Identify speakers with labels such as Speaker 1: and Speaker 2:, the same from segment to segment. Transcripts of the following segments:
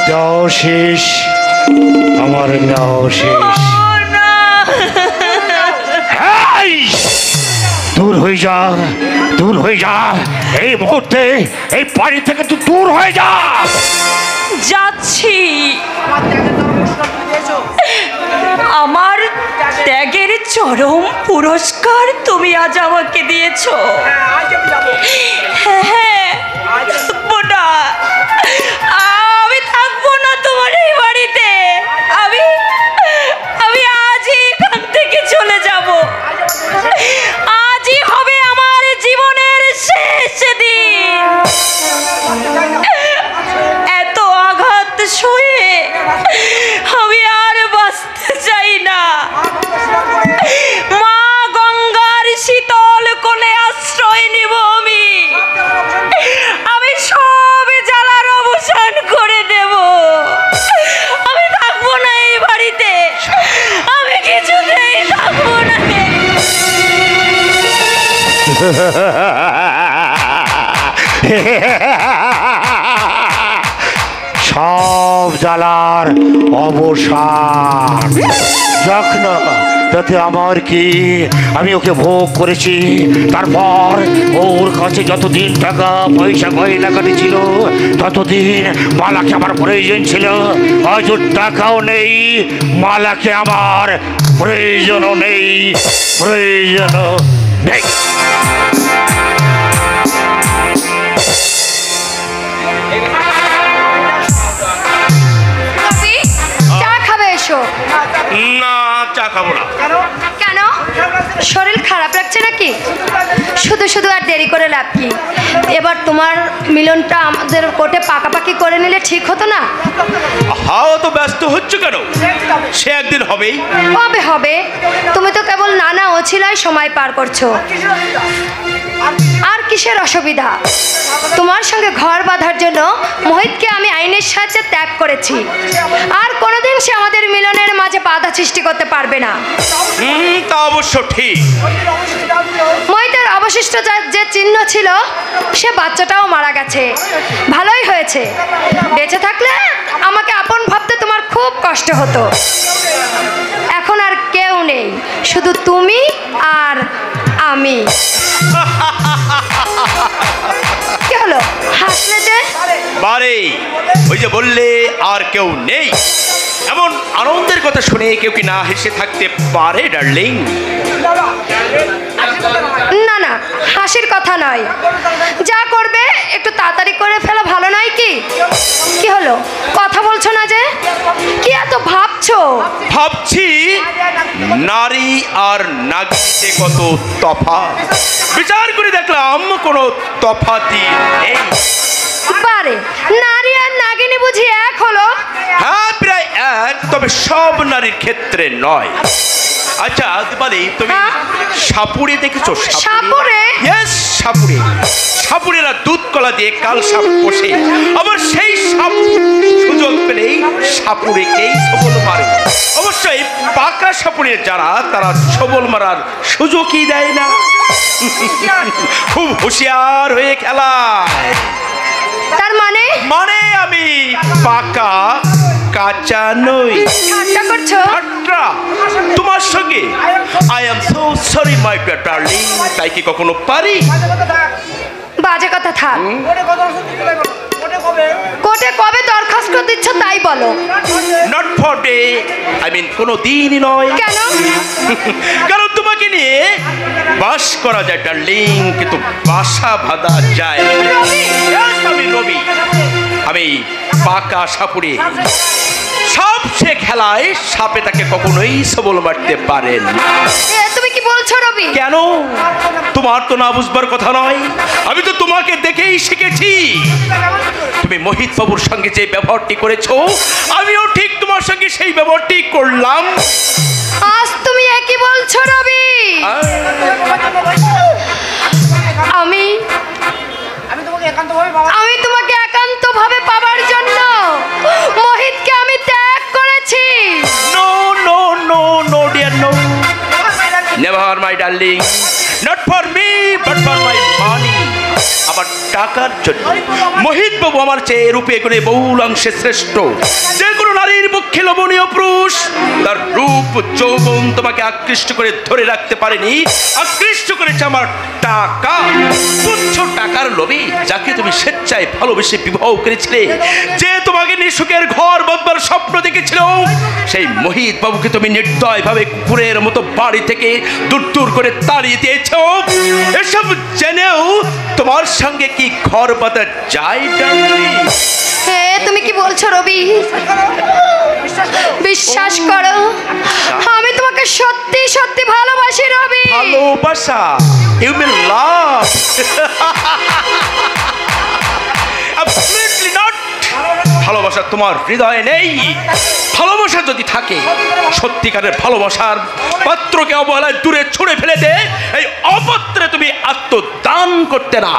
Speaker 1: দেওয়া শেষ, আমার নেওয়া শেষ। দূর হয়ে যা, দূর হয়ে যা, এই মুহূর্তে এই বাড়ি থেকে তুই দূর হয়ে যা।
Speaker 2: যাচ্ছি। আমার ত্যাগের চরম পুরস্কার তুমি আজ আমাকে দিয়েছো। হ্যাঁ, থাকবো না, আমি থাকবো না তোমার এই বাড়িতে। আমি আজই এখান থেকে চলে যাব। আজই হবে আমার জীবনের শেষ দিন। এত আঘাত সয়ে আমি আর বাঁচতে চাই না। মা গঙ্গার শীতল কোলে আশ্রয় নিব আমি সব জ্বালার অবসান করে দেব। আমি থাকবো না এই বাড়িতে, আমি কিছুতেই থাকবো না।
Speaker 1: সব জ্বালার অবসান যাক না, তাতে আমার কি? আমি ওকে ভোগ করেছি, তারপর ওর কাছে যতদিন টাকা পয়সা গয়নাগাটি ছিল ততদিন মালাকে আমার প্রয়োজন ছিল। আজ ওর টাকাও নেই, মালাকে আমার প্রয়োজনও নেই, প্রয়োজনও নেই।
Speaker 3: না, চা খাবো না।
Speaker 4: কেন? শরীর খারাপ লাগছে নাকি? শুধু শুধু আর দেরি করে লাভ কি? এবার তোমার মিলনটা আমাদের কোর্টে পাকাপাকি করে নিলে ঠিক হতো না?
Speaker 3: হাও তো ব্যস্ত হচ্ছে কেন? সে একদিন হবেই।
Speaker 4: কবে হবে? তুমি তো কেবল নানা অছিলায় সময় পার করছো। আর কিসের অসুবিধা? তোমার সঙ্গে ঘর বাঁধার জন্য মোহিতকে আমি আইনের সাহায্যে ত্যাগ করেছি। আর কোনোদিন সে আমাদের মিলনের মাঝে বাধা সৃষ্টি করতে পারবে না।
Speaker 3: তা অবশ্য ঠিক।
Speaker 4: মোহিতের অবশিষ্ট যে চিহ্ন ছিল সে বাচ্চাটাও মারা গেছে। ভালোই হয়েছে, বেঁচে থাকলে আমাকে আপন ভাবতে তোমার খুব কষ্ট হতো। এখন আর কেউ নেই, শুধু তুমি আর আমি। কি হলো, হাসলে যে?
Speaker 3: বারে ওই যে বললে আর কেউ নেই, এমন আনন্দের কথা শুনে কেউ কি না হেসে থাকতে পারে ডার্লিং?
Speaker 4: না না, হাসির কথা নয়। যা করবে একটু তাড়াতাড়ি করে ফেলা ভালো নয় কি? কি হলো, কথা বলছো না যে? কি এত ভাবছো?
Speaker 3: ভাবছি নারী আর নাগিতে কত তফাৎ। বিচার করে দেখলাম কোনো তফাতই নেই।
Speaker 4: পারে নারী আর নাগিনী বুঝি এক হলো?
Speaker 3: হ্যাঁ, প্রায় এক, তবে সব নারীর ক্ষেত্রে নয়। আচ্ছা দীপালি, তুমি সাপুড়ে দেখেছো?
Speaker 4: সাপুড়ে?
Speaker 3: ইয়েস, সাপুড়ে। সাপুড়েরা দুধ কলা দিয়ে কাল সাপ পোষে, আবার সেই সাপ সুযোগ পেলেই সাপুড়েকেই সবল মারে। অবশ্যই পাকা সাপুড়ের যারা, তারা সবল মারার সুযোগই দেয় না। খুব হুঁশিয়ার হয়ে খেলায়।
Speaker 4: তার মানে?
Speaker 3: মানে আমি পাকা কাঁচা নই।
Speaker 4: ঠাট্টা করছো?
Speaker 3: ঠাট্টা তোমার সঙ্গে? I am so sorry my dear darling. তাই কি কখনো পারি?
Speaker 4: বাজে কথা থাক। কোর্টে কবে দরখাস্ত দিচ্ছ তাই বলো।
Speaker 3: Not for day, I mean কোনো দিনই নয়।
Speaker 4: কেন?
Speaker 3: কারণ তোমাকে নিয়ে বাস করা যায় ডার্লিং, কিন্তু বাসা বাঁধা যায়। আমি রবি, আমি পাকা সাপুড়ে। সাপ সে খেলায় সাপে তাকে কখনোই সবল মারতে পারেন।
Speaker 4: তুমি কি বলছো রবি?
Speaker 3: কেন? তোমার তো না বুঝবার কথা নয়। আমি তো তোমাকে দেখেই শিখেছি। তুমি মোহিত বাবুর সঙ্গে যে ব্যবহারটি করেছো, আমিও ঠিক তোমার সঙ্গে সেই ব্যবহারটি করলাম।
Speaker 4: আজ তুমি একই বলছো রবি? আমি তোমাকে একান্তভাবে পাবার জন্য মোহিতকে আমি ত্যাগ করেছি।
Speaker 3: No no no no dear no, never my darling, not for me but for my money. আবার টাকার জন্য। মোহিত বাবু আমার চেয়ে রূপে গুণে বহুলাংশে শ্রেষ্ঠ। যে কোনো নারীর পক্ষে লোভনীয় পুরুষ তার রূপ যৌবন তোমাকে আকৃষ্ট করে ধরে রাখতে পারেনি, আকৃষ্ট করেছে আমার টাকা। তুচ্ছ টাকার লোভে যাকে তুমি স্বেচ্ছায় ভালোবেসে বিবাহ করেছিলে, যে তোমাকে নিঃসুখের ঘর বাঁধবার স্বপ্ন দেখেছিল, সেই মোহিত বাবুকে তুমি নির্দয় ভাবে কুকুরের মতো বাড়ি থেকে দূর দূর করে তাড়িয়ে দিয়েছ। এসব জেনেও তোমার সঙ্গে কি ঘর বাঁধা যায় ডার্লিং?
Speaker 4: তুমি কি বলছো রবি? বিশ্বাস করো, আমি তোমাকে সত্যি সত্যি ভালোবাসি রবি।
Speaker 3: ভালোবাসা? You mean love? Absolutely not. ভালোবাসা তোমার হৃদয়ে নেই। ভালোবাসা যদি থাকে, সত্যিকারের ভালোবাসার পাত্রকে অবহেলায় দূরে ছুঁড়ে ফেলে দে। এই অপাত্রে তুমি আত্মদান করতে না।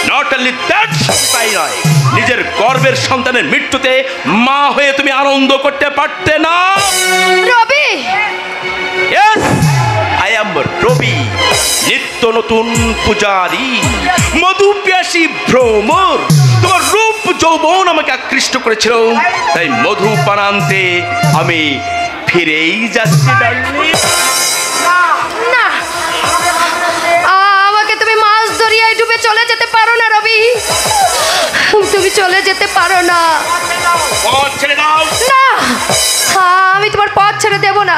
Speaker 3: নট অনলি দ্যাট, তাই নয়, নিজের গর্বের সন্তানের মৃত্যুতে মা হয়ে তুমি আনন্দ করতে পারতে না।
Speaker 4: রবি,
Speaker 3: ইয়েস, আই এম রবি, নিত্য নতুন পূজারি, মধুপিয়াসী ভ্রমর। তোমার রূপ যৌবন আমাকে আকৃষ্ট করেছিল, তাই মধু পানান্তে আমি ফিরেই যাচ্ছি ডার্লিং।
Speaker 4: না, আমাকে তুমি মাছ দরিয়ায় ডুবে চলে যেতে পারো না রবি। তুমি চলে যেতে পারো না।
Speaker 3: পথ ছেড়ে দাও।
Speaker 4: না, আমি তোমার পথ ছেড়ে দেব না।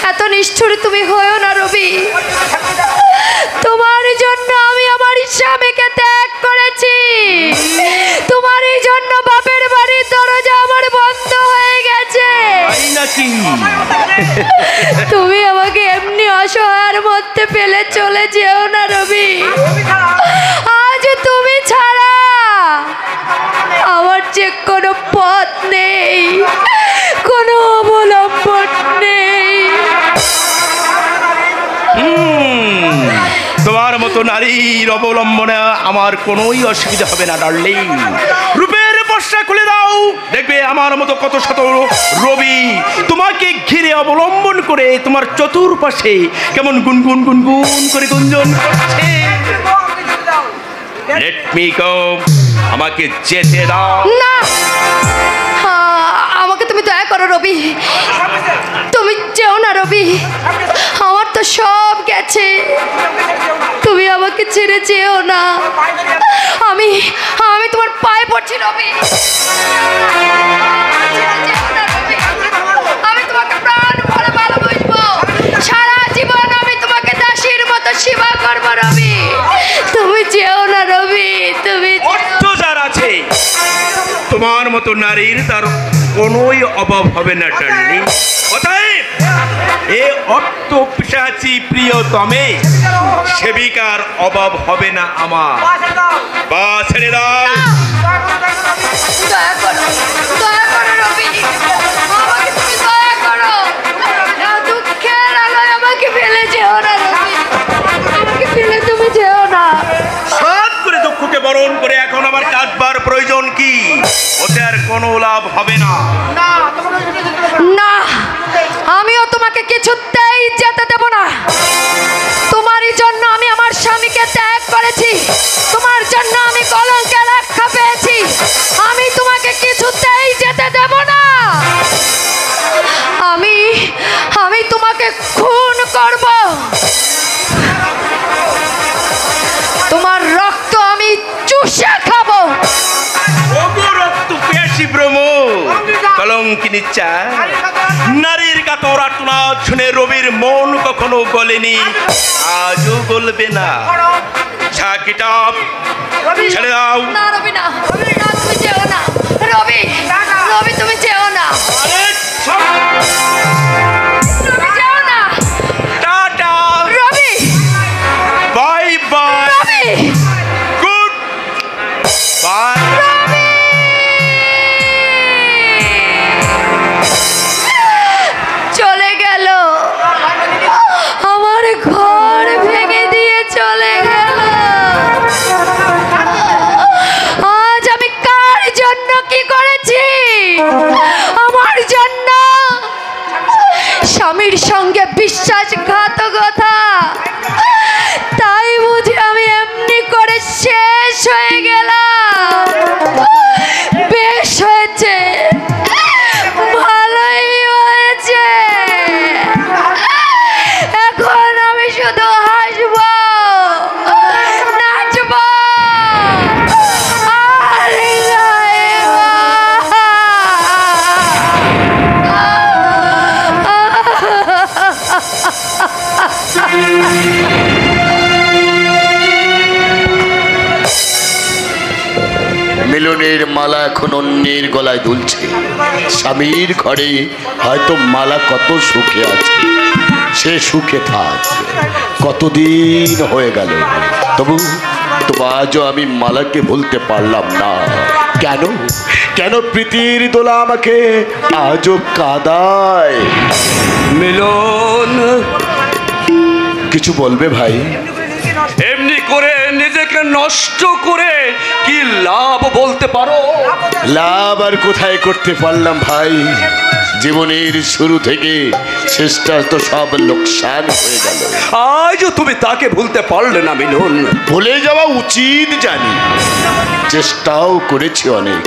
Speaker 4: এত নিষ্ঠুর তুমি হয়েও না রবি। তোমার জন্য আমি আমার স্বামীকে ত্যাগ করেছি। তোমার এই জন্য বাপের বাড়ির দরজা আমার বন্ধ হয়ে গেছে।
Speaker 3: তাই নাকি?
Speaker 4: তুমি আমাকে এমনি অসহায়ের মধ্যে ফেলে চলে যেও না রবি। আজ তুমি ছাড়া আমার যে কোনো পথ নেই, কোনো অবলম্বন নেই।
Speaker 3: তোমার মতো নারীর অবলম্বনে আমার কোনোই অসুবিধা হবে না ডার্লিং। রূপের পর্দা খুলে দাও, দেখবে আমার মতো কত শত রবি তোমাকে ঘিরে অবলম্বন করে তোমার চতুর্পাশে কেমন গুনগুন গুনগুন করে গুঞ্জন করছে। লেট মি গো, আমাকে যেতে দাও।
Speaker 4: না, আমাকে তুমি দয়া করো রবি। তুমি যেও না রবি, আমার তো সব গেছে। তুমি আমাকে ছেড়ে যেও না। আমি তোমার পায়ে পড়ছি রবি। আমি তোমাকে প্রাণ ভরে ভালোবাসবো। সারা জীবন আমি তোমাকে দাসীর মতো সেবা করবো রবি। তুমি যেও না রবি, তুমি
Speaker 3: অর্থ যার আছে, তোমার মতো নারীর তার কোনোই অভাব হবে না ডার্লিং। অতএব এ অর্থ পিশাচী প্রিয়তমে সেবিকার অভাব হবে না আমার। বা ছেড়ে দাও।
Speaker 4: দয়া করো, দয়া করো রবি, আমাকে তুমি দয়া করো। দুঃখের আলোয় আমাকে ফেলে যেও না রবি, আমাকে ফেলে তুমি যেও না।
Speaker 3: সাত করে দুঃখকে বরণ করে এখন আমার কাটবার প্রয়োজন কি? ওতে আর কোনো লাভ হবে না।
Speaker 4: না, আমিও তোমাকে কিছুতেই যেতে দেব না। তোমারই জন্য আমি আমার স্বামীকে ত্যাগ করেছি। তোমার জন্য আমি কলঙ্কের আখ্যা পেয়েছি। আমি তোমাকে কিছুতেই যেতে দেব না। আমি তোমাকে খুন করব। তোমার রক্ত আমি চুষে খাবো।
Speaker 3: রক্ত পেয়েছি ব্রহ্ম কলঙ্কিনী চা। নারীর কাতর আর্তনাদ শুনে রবির মন কখনো গলেনি, আজও গলবে না। ছাকিটাপ ছেড়ে দাও।
Speaker 4: না রবি, না, না, তুমি যেও না রবি। রবি, তুমি যেও না। রবি, যেও না।
Speaker 3: টাটা,
Speaker 4: রবি,
Speaker 3: বাই বাই,
Speaker 4: রবি,
Speaker 3: গুড বাই।
Speaker 4: রবি। চলে গেল, আমার ঘর ভেঙে দিয়ে চলে গেল। আজ আমি কার জন্য কি করেছি? আমার জন্য
Speaker 5: মিলনের মালা এখন অন্যের গলায় দুলছে। স্বামীর ঘরে হয়তো মালা কত সুখে আছে, সে সুখে থাক। কতদিন হয়ে গেল, তবু আজও আমি মালাকে ভুলতে পারলাম না। কেন কেন প্রীতির দোলা আমাকে আজও কাঁদায়?
Speaker 3: মিলন,
Speaker 5: কিছু বলবে ভাই?
Speaker 3: এমনি করে নিজেকে নষ্ট করে কি লাভ বলতে পারো?
Speaker 5: লাভ আর কোথায় করতে পারলাম ভাই? জীবনের শুরু থেকে শেষটা তো সব লোকসান হয়ে গেল।
Speaker 3: আজও তুমি তাকে ভুলতে পারলে না মিলন।
Speaker 5: ভুলে যাওয়া উচিত জানি, চেষ্টাও করেছি অনেক,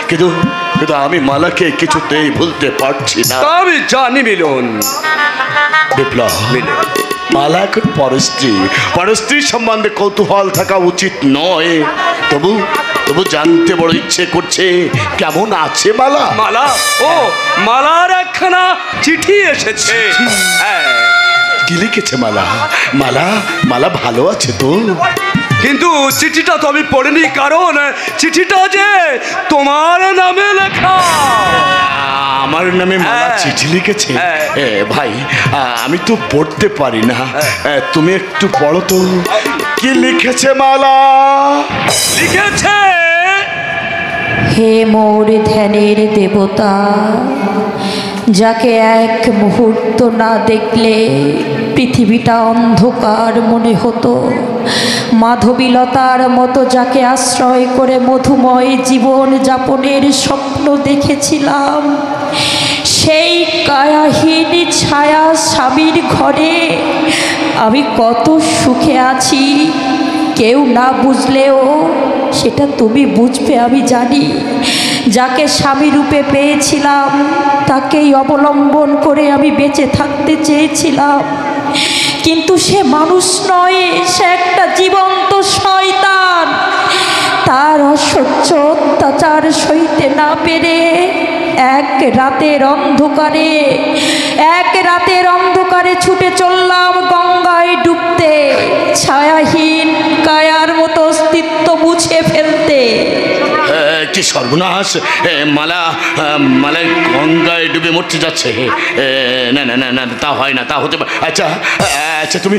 Speaker 5: কিন্তু আমি মালাকে কিছুতেই ভুলতে পারছি না।
Speaker 3: আমি জানি মিলন।
Speaker 5: বিপ্লব,
Speaker 3: মিলন,
Speaker 5: মালা এখন পরস্ত্রী সম্বন্ধে কৌতূহল থাকা উচিত নয়। তবু জানতে বড় ইচ্ছে করছে কেমন আছে মালা।
Speaker 3: মালা, ও মালার একখানা চিঠি এসেছে। হ্যাঁ,
Speaker 5: কি লিখেছে মালা? মালা ভালো আছে তো?
Speaker 3: কিন্তু চিঠিটা তো আমি পড়িনি, কারণ চিঠিটা যে তোমার নামে লেখা।
Speaker 5: আমার নামে মালা চিঠি লিখেছে? ভাই, আমি তো পড়তে পারি না, তুমি একটু পড়ো তো। কি লিখেছে মালা?
Speaker 3: লিখেছে,
Speaker 2: হে মোর ধ্যানের দেবতা, যাকে এক মুহূর্ত না দেখলে পৃথিবীটা অন্ধকার মনে হতো, মাধবীলতার মতো যাকে আশ্রয় করে মধুময় জীবন যাপনের স্বপ্ন দেখেছিলাম, সেই কায়াহীন ছায়া স্বামীর ঘরে আমি কত সুখে আছি, কেউ না বুঝলেও সেটা তুমি বুঝবে আমি জানি। যাকে স্বামী রূপে পেয়েছিলাম তাকেই অবলম্বন করে আমি বেঁচে থাকতে চেয়েছিলাম, কিন্তু সে মানুষ নয়, সে একটা জীবন্ত শয়তান। তার অসহ্য অত্যাচার সইতে না পেরে এক রাতের অন্ধকারে ছুটে চললাম গঙ্গায় ডুবতে, ছায়াহীন কায়ার মতো অস্তিত্ব মুছে ফেলতে।
Speaker 5: কি সর্বনাশ! মালা গঙ্গায় ডুবে মরতে যাচ্ছে। না না না না, তা হয় না, তা হতে পারে। আচ্ছা তুমি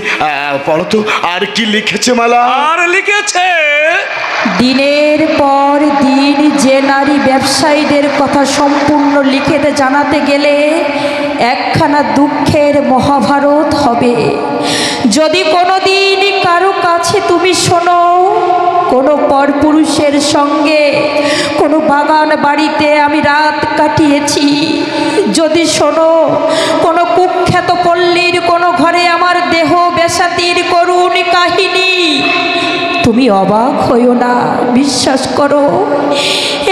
Speaker 5: পড়ো তো, আর কি লিখেছে মালা?
Speaker 3: আর লিখেছে,
Speaker 2: দিনের পর দিন যে নারী ব্যবসায়ীদের কথা সম্পূর্ণ লিখে জানাতে গেলে একখানা দুঃখের মহাভারত হবে। যদি কোনোদিন কারো কাছে তুমি শোনো কোনো পরপুরুষের সঙ্গে কোনো বাগান বাড়িতে আমি রাত কাটিয়েছি, যদি শোনো কোনো কুখ্যাত পল্লীর কোনো ঘরে আমার দেহ বেশ্যাতির করুণ কাহিনী, তুমি অবাক হইও না, বিশ্বাস করো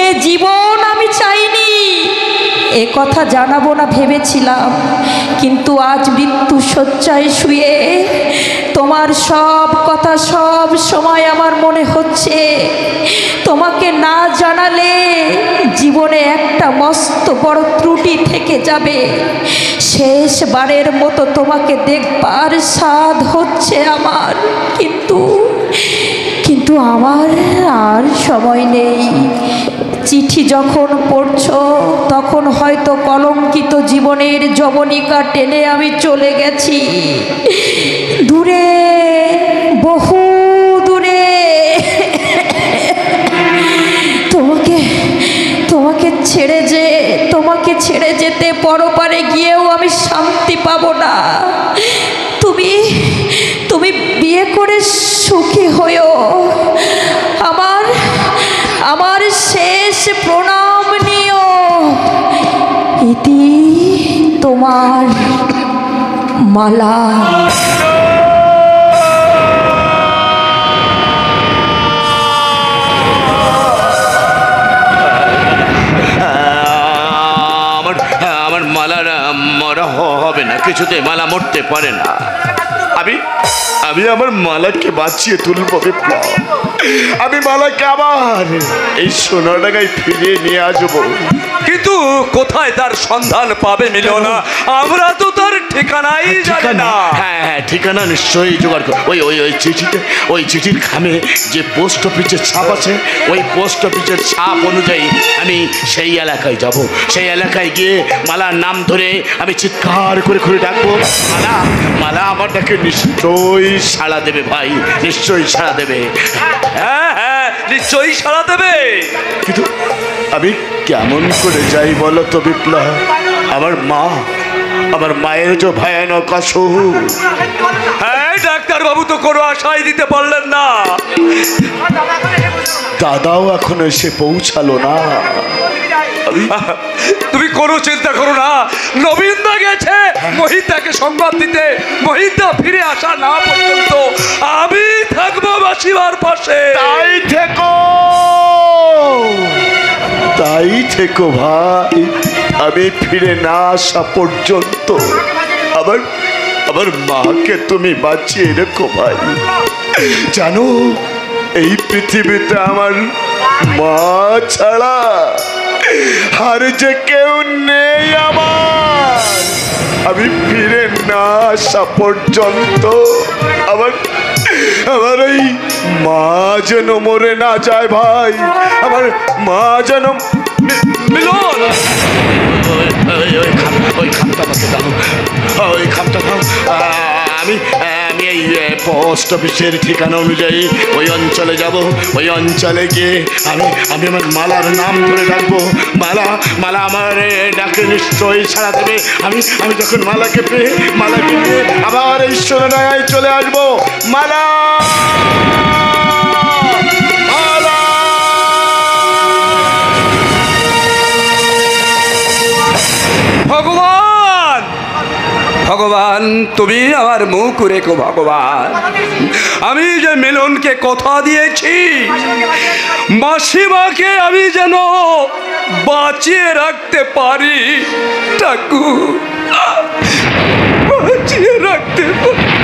Speaker 2: এ জীবন আমি চাইনি। এ কথা জানাবো না ভেবেছিলাম, কিন্তু আজ মৃত্যু শয্যায় শুয়ে তোমার সব কথা সব সময় আমার মনে হচ্ছে। তোমাকে না জানালে জীবনে একটা মস্ত বড় ত্রুটি থেকে যাবে। শেষবারের মতো তোমাকে দেখবার স্বাদ হচ্ছে আমার, কিন্তু আমার আর সময় নেই। চিঠি যখন পড়ছো তখন হয়তো কলঙ্কিত জীবনের যবনিকা টেনে আমি চলে গেছি দূরে, বহু দূরে। তোমাকে ছেড়ে যেতে পরপারে গিয়েও আমি শান্তি পাবো না। তুমি বিয়ে করে সুখী হয়েও আমার শেষ প্রণাম নিও। ইতি তোমার মালা।
Speaker 5: আমার মালার মরা হবে না, কিছুতে মালা মরতে পারে না। আমি আমার মালাকে বাঁচিয়ে তুলব বিপ্লব। আমি মালাকে আবার এই সোনাডাঙ্গায় ফিরিয়ে নিয়ে আসবো।
Speaker 3: কিন্তু কোথায় তার সন্ধান পাবে মিলন? আমরা তো তার ঠিকানাই জানি না।
Speaker 5: হ্যাঁ হ্যাঁ, ঠিকানা নিশ্চয়ই জোগাড় কর। ওই ওই ওই চিঠিতে, ওই চিঠির খামে যে পোস্ট অফিসের ছাপ আছে, ওই পোস্ট অফিসের ছাপ অনুযায়ী আমি সেই এলাকায় যাব। সেই এলাকায় গিয়ে মালার নাম ধরে আমি চিৎকার করে করে ডাকবো, মালা মালা, আমার ডাকে নিশ্চয়ই সাড়া দেবে ভাই, নিশ্চয়ই সাড়া দেবে।
Speaker 3: হ্যাঁ হ্যাঁ, নিশ্চয়ই সাড়া দেবে।
Speaker 5: কিন্তু আমি কেমন করে যাই বলো তো বিপ্লব? আমার মা, আমার মায়ের যে ভয়ানক অসুখ।
Speaker 3: হ্যাঁ, ডাক্তার বাবু তো কোনো আশাই দিতে পারলেন না।
Speaker 5: দাদাও এখন এসে পৌঁছালো না।
Speaker 3: তুমি কোনো চিন্তা করো না, নবীনদা গেছে মহিতাকে সংবাদ দিতে। মহিতা ফিরে আসা না পর্যন্ত আমি থাকবো মাসিমার পাশে।
Speaker 5: তাই থেকো, তাই থেকো ভাই। আমি ফিরে না আসা পর্যন্ত আবার আবার মাকে তুমি বাঁচিয়ে রেখো ভাই। জানো, এই পৃথিবীতে আমার মা ছাড়া আর যে কেউ নেই আমার। আমি ফিরে না আসা পর্যন্ত আবার আমার ওই মা যেন মরে না যায় ভাই। আমার মা যেন
Speaker 3: মিলন,
Speaker 5: ওই খামটা আমাকে দাও, ওই খামটা দাও। আমি আমি এই পোস্ট অফিসের ঠিকানা অনুযায়ী ওই অঞ্চলে যাব। ওই অঞ্চলে গিয়ে আমি আমি আমার মালার নাম ধরে ডাকবো, মালা মালা, আমার ডাকে নিশ্চয়ই সাড়া দেবে। আমি আমি যখন মালাকে পেয়ে আবার এই সোনাডাঙ্গায় চলে আসবো। মালা মালা।
Speaker 3: ভগবান ভগবান, তুমি আমার মুখ রেখো ভগবান। আমি যে মিলনকে কথা দিয়েছি, মাসিমাকে আমি যেন বাঁচিয়ে রাখতে পারি ঠাকুর, বাঁচিয়ে রাখতে পারি।